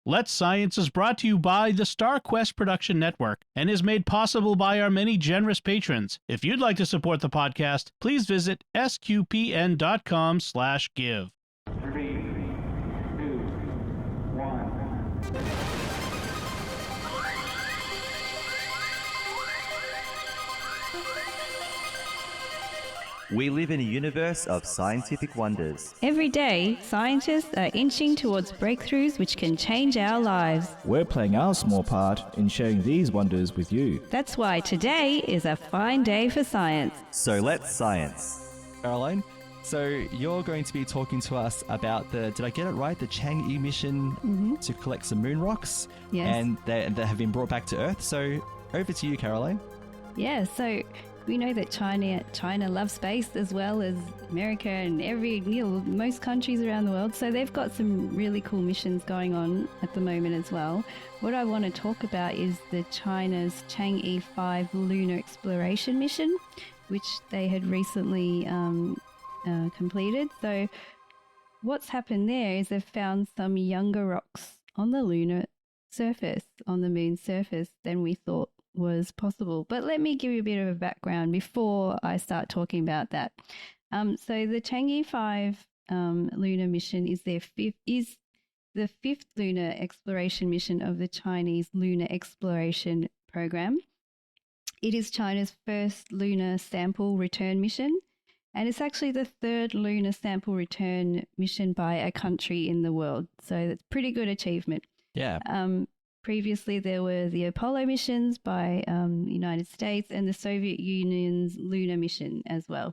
Let's Science is brought to you by the StarQuest Production Network and is made possible by our many generous patrons. If you'd like to support the podcast, please visit sqpn.com/give. 3, 2, 1. We live in a universe of scientific wonders. Every day, scientists are inching towards breakthroughs which can change our lives. We're playing our small part in sharing these wonders with you. That's why today is a fine day for science. So let's science. Caroline, so you're going to be talking to us about did I get it right, the Chang'e mission to collect some moon rocks? Yes. And they have been brought back to Earth. So over to you, Caroline. Yeah, so we know that China loves space as well as America and most countries around the world. So they've got some really cool missions going on at the moment as well. What I want to talk about is the China's Chang'e 5 lunar exploration mission, which they had recently completed. So what's happened there is they've found some younger rocks on the lunar surface, on the moon's surface, than we thought was possible. But let me give you a bit of a background before I start talking about that. So the Chang'e 5 lunar mission is the fifth lunar exploration mission of the Chinese lunar exploration program. It is China's first lunar sample return mission, and it's actually the third lunar sample return mission by a country in the world. So that's pretty good achievement. Yeah. Previously, there were the Apollo missions by the United States and the Soviet Union's lunar mission as well.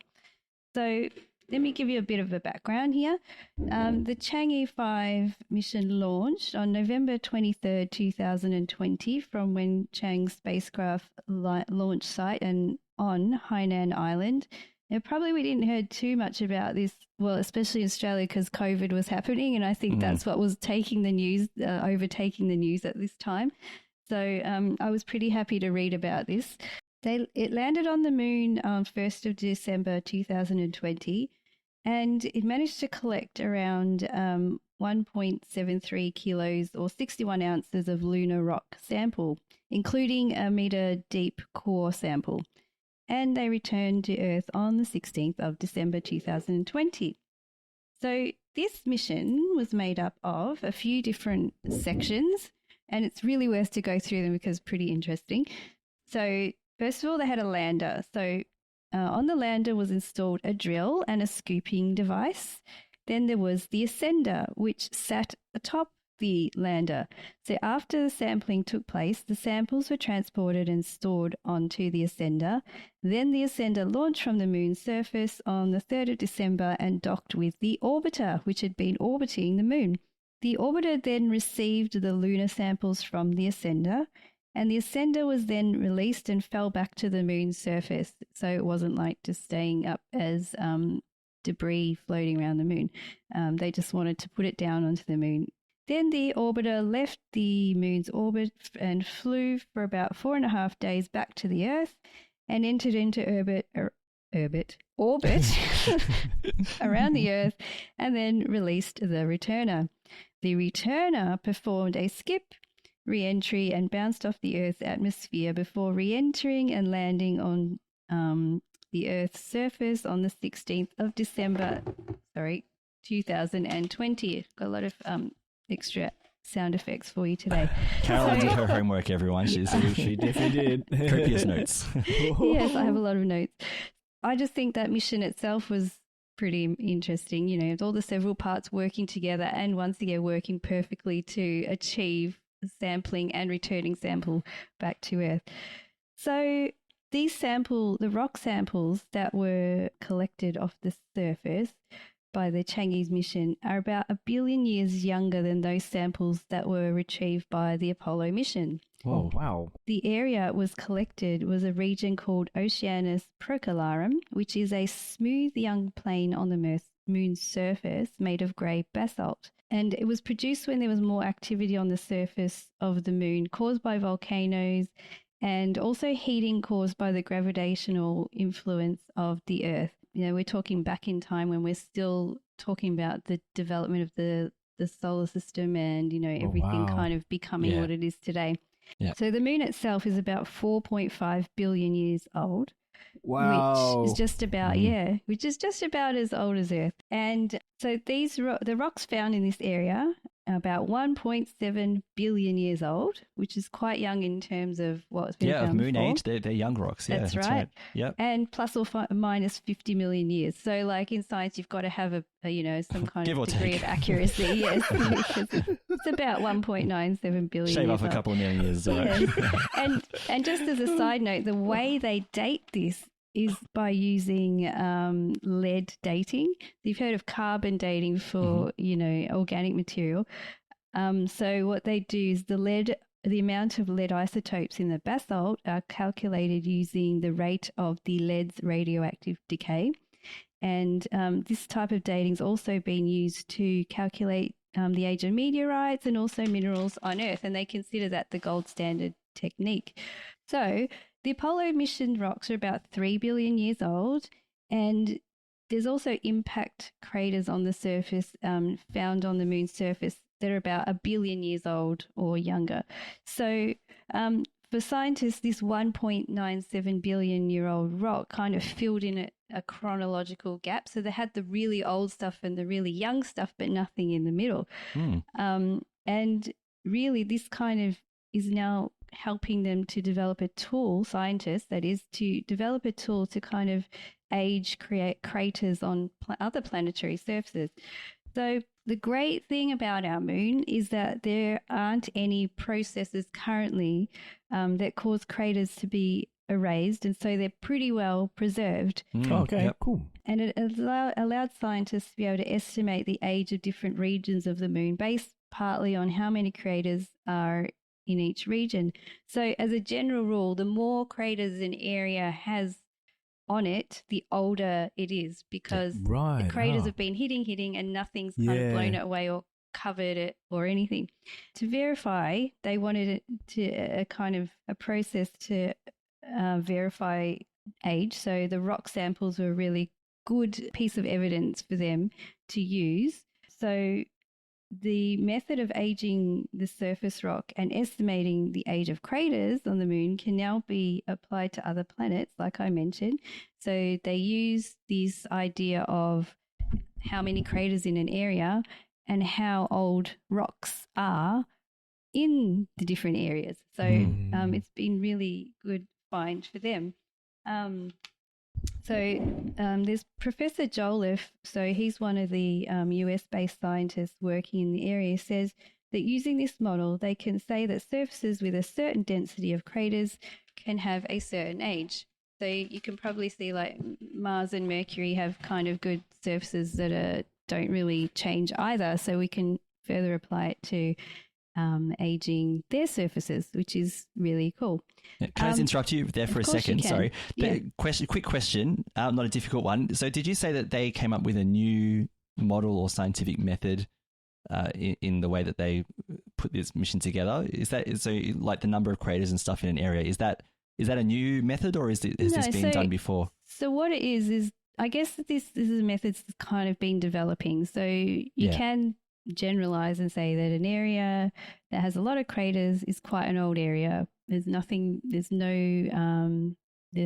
So let me give you a bit of a background here. The Chang'e 5 mission launched on November 23rd, 2020 from Wenchang spacecraft launch site and on Hainan Island. Now, probably we didn't heard too much about this, well, especially in Australia because COVID was happening, and I think that's what was taking the news, overtaking the news at this time. So I was pretty happy to read about this. It landed on the moon on 1st of December 2020, and it managed to collect around 1.73 kilos or 61 ounces of lunar rock sample, including a meter deep core sample. And they returned to Earth on the 16th of December 2020. So this mission was made up of a few different sections, and it's really worth to go through them because it's pretty interesting. So first of all, they had a lander. So on the lander was installed a drill and a scooping device. Then there was the ascender, which sat atop the lander. So after the sampling took place, the samples were transported and stored onto the ascender. Then the ascender launched from the moon's surface on the 3rd of December and docked with the orbiter, which had been orbiting the moon. The orbiter then received the lunar samples from the ascender, and the ascender was then released and fell back to the moon's surface. So it wasn't like just staying up as debris floating around the moon. They just wanted to put it down onto the moon. Then the orbiter left the moon's orbit and flew for about 4.5 days back to the Earth and entered into orbit around the Earth and then released the returner. The returner performed a skip, re-entry and bounced off the Earth's atmosphere before re-entering and landing on the Earth's surface on the 16th of December, 2020. Got a lot of extra sound effects for you today. Caroline did her homework, everyone. She definitely did. Copious notes. Yes, I have a lot of notes. I just think that mission itself was pretty interesting, with all the several parts working together and once again working perfectly to achieve sampling and returning sample back to Earth. So the rock samples that were collected off the surface by the Chang'e's mission are about 1 billion years younger than those samples that were retrieved by the Apollo mission. Oh, wow. The area it was collected was a region called Oceanus Procellarum, which is a smooth young plain on the moon's surface made of grey basalt. And it was produced when there was more activity on the surface of the moon caused by volcanoes and also heating caused by the gravitational influence of the Earth. We're talking back in time when we're still talking about the development of the the solar system and, everything wow. kind of becoming Yeah. what it is today. Yeah. So the moon itself is about 4.5 billion years old. Wow. Which is just about as old as Earth. And so the rocks found in this area are about 1.7 billion years old, which is quite young in terms of what's been found of moon before. age, they're young rocks. Yeah, That's right. Yep. And plus or minus 50 million years. So like in science, you've got to have some kind Give or of degree take. of accuracy. Yes, because it's about 1.97 billion Shave years off a old. couple of million years. All right. Yes. And just as a side note, the way they date this is by using lead dating. You've heard of carbon dating for, organic material. So what they do is the amount of lead isotopes in the basalt are calculated using the rate of the lead's radioactive decay. And this type of dating has also been used to calculate the age of meteorites and also minerals on Earth, and they consider that the gold standard technique. So the Apollo mission rocks are about 3 billion years old, and there's also impact craters on the surface found on the moon's surface that are about 1 billion years old or younger. So for scientists, this 1.97 billion year old rock kind of filled in a chronological gap. So they had the really old stuff and the really young stuff, but nothing in the middle. And really, this kind of is now helping them to develop a tool, scientists, that is, to develop a tool to kind of create craters on other planetary surfaces. So the great thing about our moon is that there aren't any processes currently that cause craters to be erased, and so they're pretty well preserved. Okay, cool. And it allowed scientists to be able to estimate the age of different regions of the moon based partly on how many craters are in each region. So as a general rule, the more craters an area has on it, the older it is, because the craters have been hitting and nothing's kind of blown it away or covered it or anything. To verify, they wanted it to a process to verify age. So the rock samples were a really good piece of evidence for them to use. So the method of aging the surface rock and estimating the age of craters on the moon can now be applied to other planets, like I mentioned. So they use this idea of how many craters in an area and how old rocks are in the different areas. So it's been really good find for them. There's Professor Jolliffe, so he's one of the US-based scientists working in the area, says that using this model, they can say that surfaces with a certain density of craters can have a certain age. So you can probably see like Mars and Mercury have kind of good surfaces that don't really change either, so we can further apply it to aging their surfaces, which is really cool. Can I just interrupt you there for a second? Sorry. Yeah. Quick question, not a difficult one. So did you say that they came up with a new model or scientific method in the way that they put this mission together? Is that so? Like the number of craters and stuff in an area, is that a new method, or has this been done before? So what it is I guess that this is a method that's kind of been developing. So you can generalize and say that an area that has a lot of craters is quite an old area. There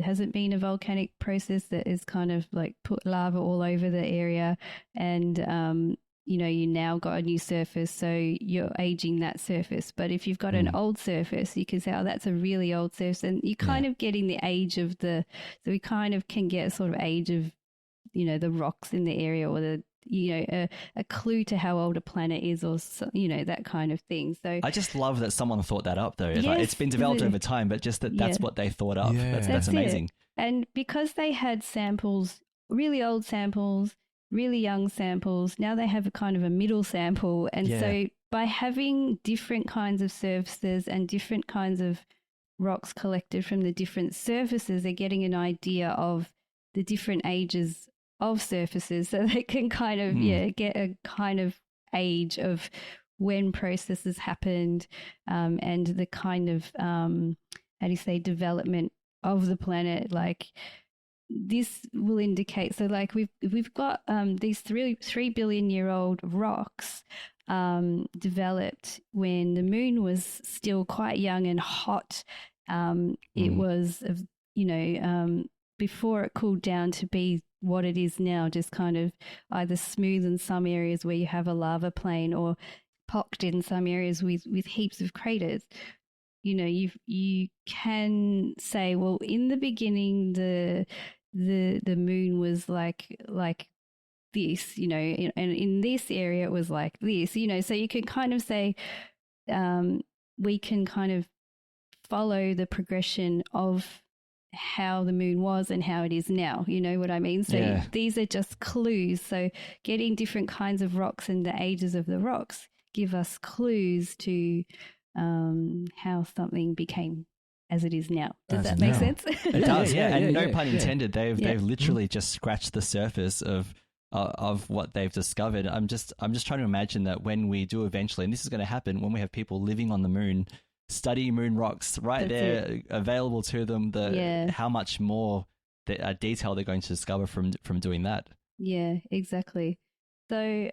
hasn't been a volcanic process that is kind of like put lava all over the area, and you now got a new surface, so you're aging that surface. But if you've got an old surface, you can say, oh, that's a really old surface, and you're kind of getting the age of so we kind of can get a sort of age of the rocks in the area, or the a clue to how old a planet is, or that kind of thing. So I just love that someone thought that up, though. Yes, it's been developed over time, but just that's what they thought up. Yeah. That's amazing. It. And because they had samples, really old samples, really young samples, now they have a kind of a middle sample. And so by having different kinds of surfaces and different kinds of rocks collected from the different surfaces, they're getting an idea of the different ages of surfaces, so they can kind of get a kind of age of when processes happened, and the kind of development of the planet. Like this will indicate, so like we've got these 3 billion year old rocks, developed when the moon was still quite young and hot. It was, before it cooled down to be what it is now, just kind of either smooth in some areas where you have a lava plain, or pocked in some areas with heaps of craters. You can say, well, in the beginning, the moon was like this, and in this area it was like this, so you can kind of say, we can kind of follow the progression of how the moon was and how it is now. You know what I mean? So these are just clues. So getting different kinds of rocks and the ages of the rocks give us clues to how something became as it is now. Does that make sense? It does, and no pun intended. They've literally just scratched the surface of what they've discovered. I'm just trying to imagine that when we do eventually, and this is going to happen, when we have people living on the moon, study moon rocks available to them, how much more detail they're going to discover from doing that. Yeah, exactly. So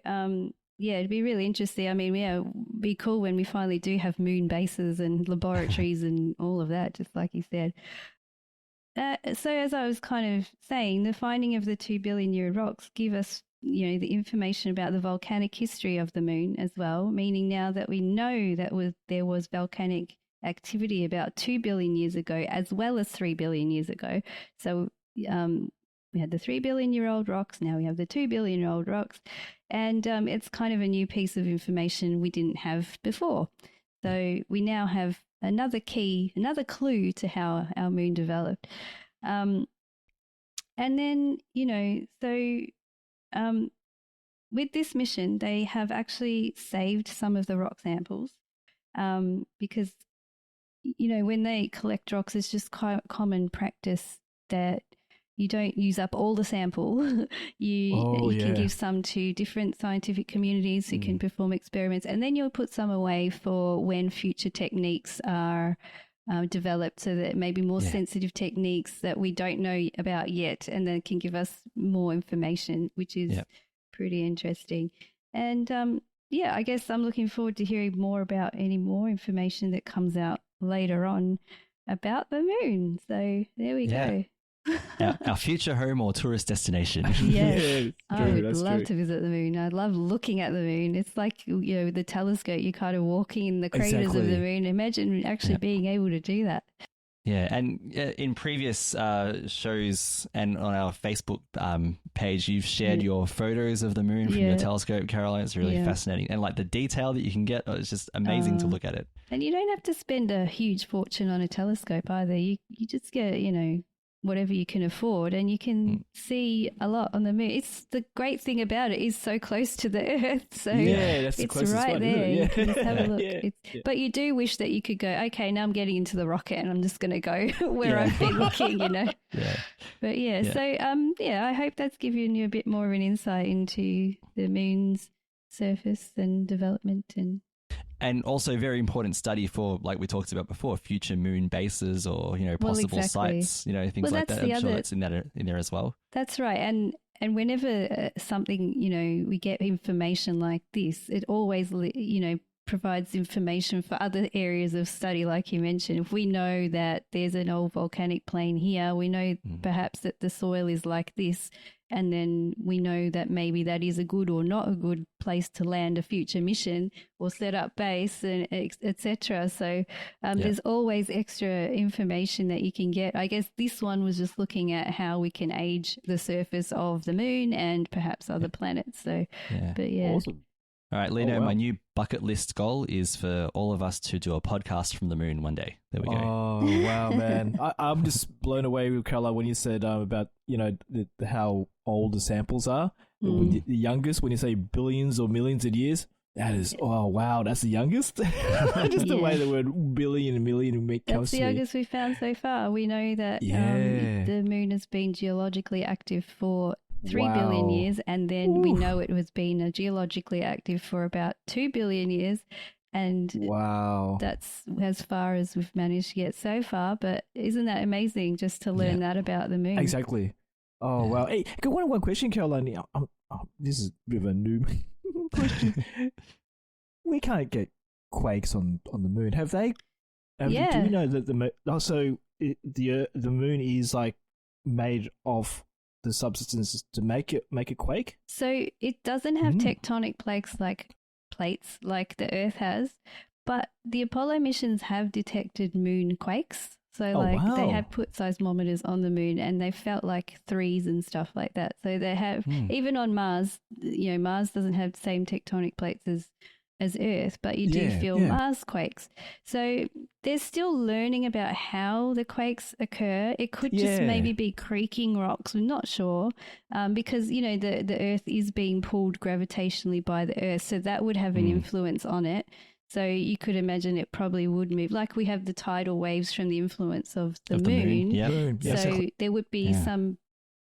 it'd be really interesting. I mean, it'd be cool when we finally do have moon bases and laboratories and all of that, just like you said. So as I was kind of saying, the finding of the 2 billion year rocks give us, the information about the volcanic history of the moon as well, meaning now that we know that there was volcanic activity about 2 billion years ago, as well as 3 billion years ago. So we had the 3 billion year old rocks, now we have the 2 billion year old rocks, and it's kind of a new piece of information we didn't have before. So we now have another clue to how our moon developed. And then, with this mission, they have actually saved some of the rock samples because, when they collect rocks, it's just common practice that you don't use up all the sample. You can give some to different scientific communities who can perform experiments, and then you'll put some away for when future techniques are developed, so that maybe more sensitive techniques that we don't know about yet, and then can give us more information, which is pretty interesting. And I guess I'm looking forward to hearing more about any more information that comes out later on about the moon. So there we go. Our future home or tourist destination. Yes, I would love to visit the moon. I love looking at the moon. It's like, with the telescope, you're kind of walking in the craters of the moon. Imagine actually being able to do that. Yeah, and in previous shows and on our Facebook page, you've shared your photos of the moon from your telescope, Caroline. It's really fascinating. And like the detail that you can get, it's just amazing to look at it. And you don't have to spend a huge fortune on a telescope either. You just get, whatever you can afford, and you can see a lot on the moon. It's the great thing about it is so close to the Earth, so that's it's right there. You can just have a look. But you do wish that you could go, okay, now I'm getting into the rocket and I'm just going to go where I've been looking, But so I hope that's given you a bit more of an insight into the moon's surface and development and also very important study for, like we talked about before, future moon bases or, possible sites, things like that. I'm sure that's in there as well. That's right. And whenever something, we get information like this, it always, provides information for other areas of study, like you mentioned. If we know that there's an old volcanic plain here, we know perhaps that the soil is like this, and then we know that maybe that is a good or not a good place to land a future mission or set up base, and etc. So there's always extra information that you can get. I guess this one was just looking at how we can age the surface of the moon and perhaps other planets. So, but Awesome. All right, Lino, my new bucket list goal is for all of us to do a podcast from the moon one day. There we go. Oh, wow, man. I'm just blown away with Caroline when you said about, how old the samples are. The youngest, when you say billions or millions of years, that is, oh, wow, that's the youngest? Just the way the word billion and million comes to me. That's the youngest we've found so far. We know that the moon has been geologically active for 3 billion years, and then we know it has been geologically active for about 2 billion years, and that's as far as we've managed to get so far. But isn't that amazing just to learn that about the moon? Exactly. Oh, wow. Hey, got one question, Caroline. This is a bit of a noob question. we can't get quakes on the moon, have they? Yeah. Do we know that the moon is like made of the substances to make a quake? So it doesn't have tectonic plates like the Earth has, but the Apollo missions have detected moon quakes. So they have put seismometers on the moon and they felt like 3s and stuff like that. So they have, even on Mars, Mars doesn't have the same tectonic plates as Earth, but you do feel Mars quakes. So they're still learning about how the quakes occur. It could just maybe be creaking rocks. We're not sure because, the Earth is being pulled gravitationally by the Earth. So that would have an influence on it. So you could imagine it probably would move, like we have the tidal waves from the influence of the moon. Yep. So there would be some,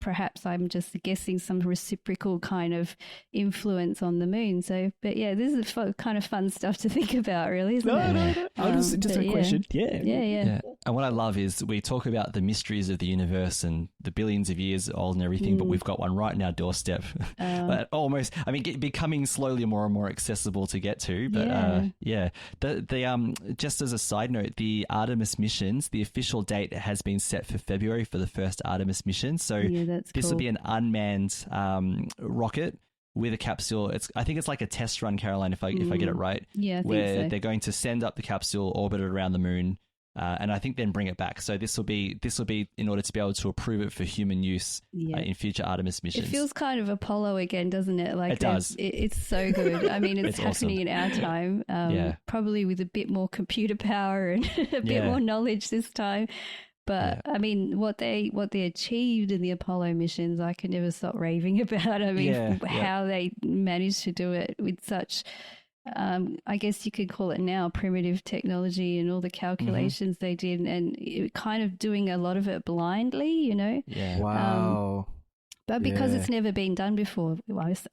perhaps I'm just guessing, some reciprocal kind of influence on the moon. So, but yeah, this is kind of fun stuff to think about, really, isn't it? No. Just a question. Yeah. And what I love is we talk about the mysteries of the universe and the billions of years old and everything, but we've got one right in our doorstep. But almost, becoming slowly more and more accessible to get to. But the just as a side note, the Artemis missions, the official date has been set for February for the first Artemis mission. So this will be an unmanned rocket with a capsule. I think it's like a test run, Caroline, if I get it right. Yeah, I think where so. they're going to send up the capsule, orbit it around the moon, and I think then bring it back. So this will be in order to be able to approve it for human use in future Artemis missions. It feels kind of Apollo again, doesn't it? Like it does. It's so good. I mean, it's happening awesome. in our time, probably with a bit more computer power and a bit more knowledge this time. But I mean, what they achieved in the Apollo missions, I can never stop raving about. I mean, how they managed to do it with such, I guess you could call it now, primitive technology and all the calculations they did, and kind of doing a lot of it blindly, Yeah. Wow. But because it's never been done before,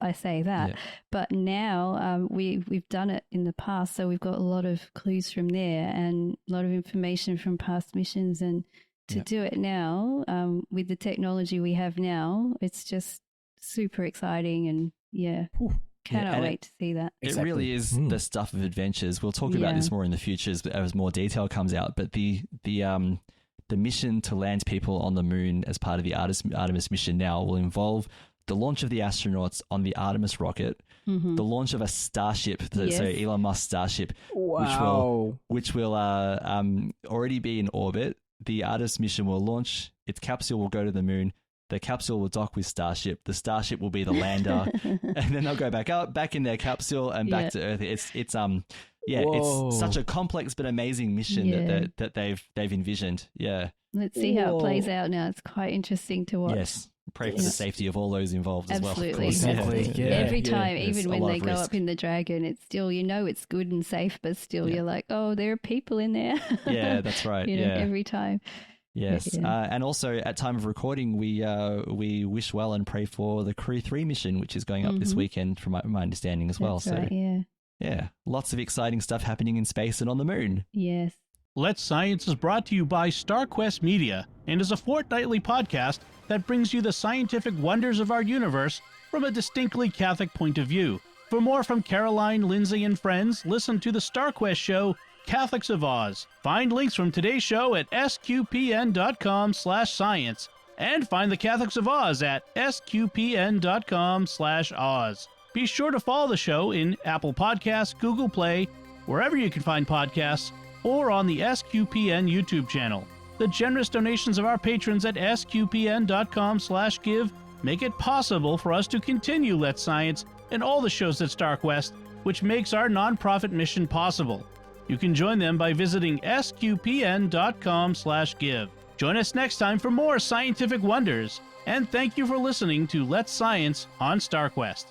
I say that. But now we've done it in the past, so we've got a lot of clues from there and a lot of information from past missions. And to do it now with the technology we have now, it's just super exciting. And cannot wait to see that. It really is the stuff of adventures. We'll talk about this more in the future as more detail comes out. But the mission to land people on the moon as part of the Artemis mission now will involve the launch of the astronauts on the Artemis rocket, the launch of a Starship, so Elon Musk's Starship, which will already be in orbit. The Artemis mission will launch, its capsule will go to the moon, the capsule will dock with Starship, the Starship will be the lander, and then they'll go back in their capsule and back to Earth. It's such a complex but amazing mission that they've envisioned. Yeah. Let's see how it plays out now. It's quite interesting to watch. Yes. Pray for the safety of all those involved as well. Absolutely. Exactly. Yeah. Every time, even when they go risk. up in the Dragon, it's still, it's good and safe, but still you're like, oh, there are people in there. Yeah, that's right. Every time. Yes. And also at time of recording, we wish well and pray for the Crew 3 mission, which is going up this weekend from my understanding as well. That's right, yeah, lots of exciting stuff happening in space and on the moon. Yes. Let's Science is brought to you by StarQuest Media and is a fortnightly podcast that brings you the scientific wonders of our universe from a distinctly Catholic point of view. For more from Caroline, Lindsay, and friends, listen to the StarQuest show, Catholics of Oz. Find links from today's show at sqpn.com/science and find the Catholics of Oz at sqpn.com/Oz. Be sure to follow the show in Apple Podcasts, Google Play, wherever you can find podcasts, or on the SQPN YouTube channel. The generous donations of our patrons at sqpn.com/give make it possible for us to continue Let's Science and all the shows at StarQuest, which makes our nonprofit mission possible. You can join them by visiting sqpn.com/give. Join us next time for more scientific wonders, and thank you for listening to Let's Science on StarQuest.